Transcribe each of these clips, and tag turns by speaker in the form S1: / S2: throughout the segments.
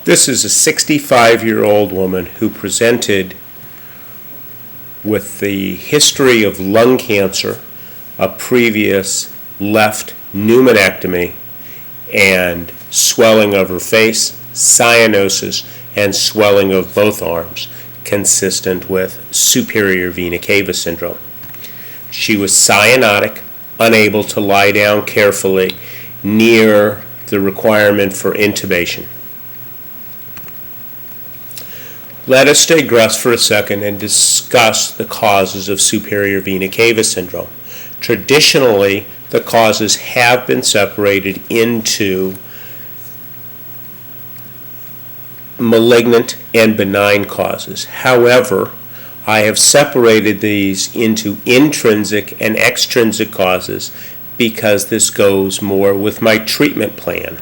S1: This is a 65-year-old woman who presented with the history of lung cancer, a previous left pneumonectomy, and swelling of her face, cyanosis, and swelling of both arms, consistent with superior vena cava syndrome. She was cyanotic, unable to lie down carefully near the requirement for intubation. Let us digress for a second and discuss the causes of superior vena cava syndrome. Traditionally, the causes have been separated into malignant and benign causes. However, I have separated these into intrinsic and extrinsic causes because this goes more with my treatment plan.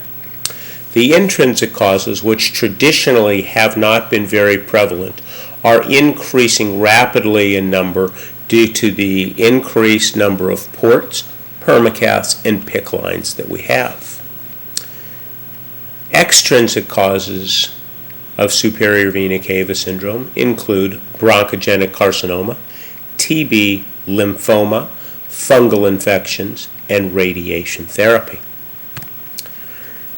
S1: The intrinsic causes, which traditionally have not been very prevalent, are increasing rapidly in number due to the increased number of ports, permacaths, and PICC lines that we have. Extrinsic causes of superior vena cava syndrome include bronchogenic carcinoma, TB, lymphoma, fungal infections, and radiation therapy.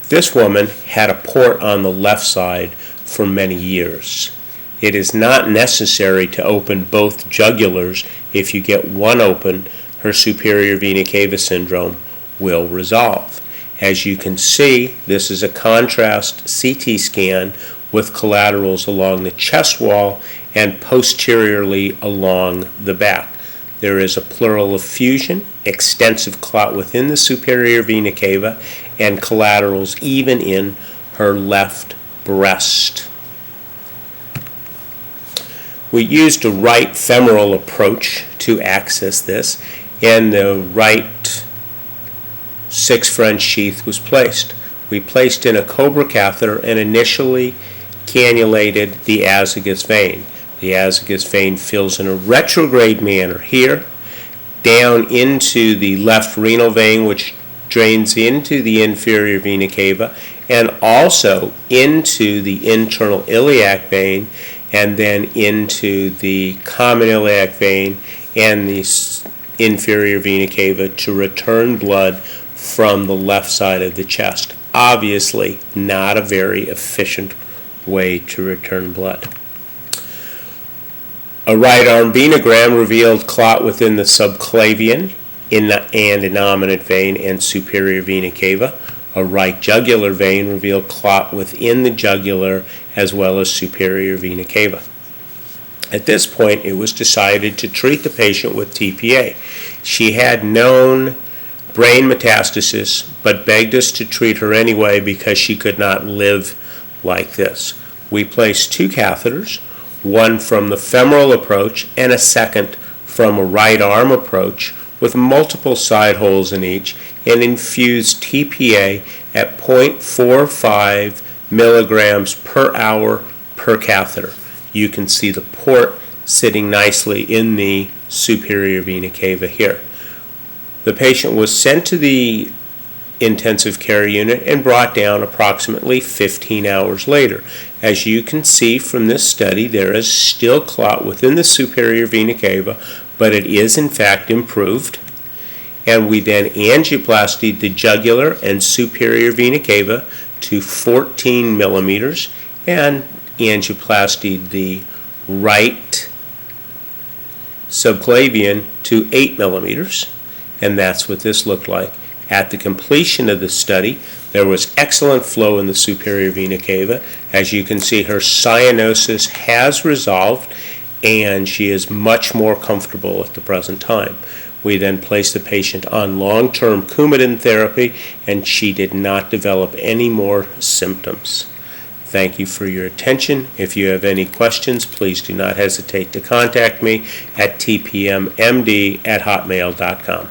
S1: This woman had a port on the left side for many years. It is not necessary to open both jugulars. If you get one open, her superior vena cava syndrome will resolve. As you can see, this is a contrast CT scan with collaterals along the chest wall and posteriorly along the back. There is a pleural effusion, extensive clot within the superior vena cava, and collaterals even in her left breast. We used a right femoral approach to access this, and the right 6 French sheath was placed. We placed in a cobra catheter and initially cannulated the azygos vein. The azygos vein fills in a retrograde manner here, down into the left renal vein, which drains into the inferior vena cava, and also into the internal iliac vein, and then into the common iliac vein and the inferior vena cava to return blood from the left side of the chest. Obviously, not a very efficient way to return blood. A right arm venogram revealed clot within the subclavian and innominate vein and superior vena cava. A right jugular vein revealed clot within the jugular as well as superior vena cava. At this point, it was decided to treat the patient with TPA. She had known brain metastasis, but begged us to treat her anyway because she could not live like this. We placed 2 catheters, one from the femoral approach and a second from a right arm approach with multiple side holes in each, and infused TPA at 0.45 milligrams per hour per catheter. You can see the port sitting nicely in the superior vena cava here. The patient was sent to the intensive care unit and brought down approximately 15 hours later. As you can see from this study, there is still clot within the superior vena cava, but it is in fact improved. And we then angioplastied the jugular and superior vena cava to 14 millimeters and angioplastied the right subclavian to 8 millimeters. And that's what this looked like. At the completion of the study, there was excellent flow in the superior vena cava. As you can see, her cyanosis has resolved and she is much more comfortable at the present time. We then placed the patient on long-term Coumadin therapy and she did not develop any more symptoms. Thank you for your attention. If you have any questions, please do not hesitate to contact me at tpmmd@hotmail.com.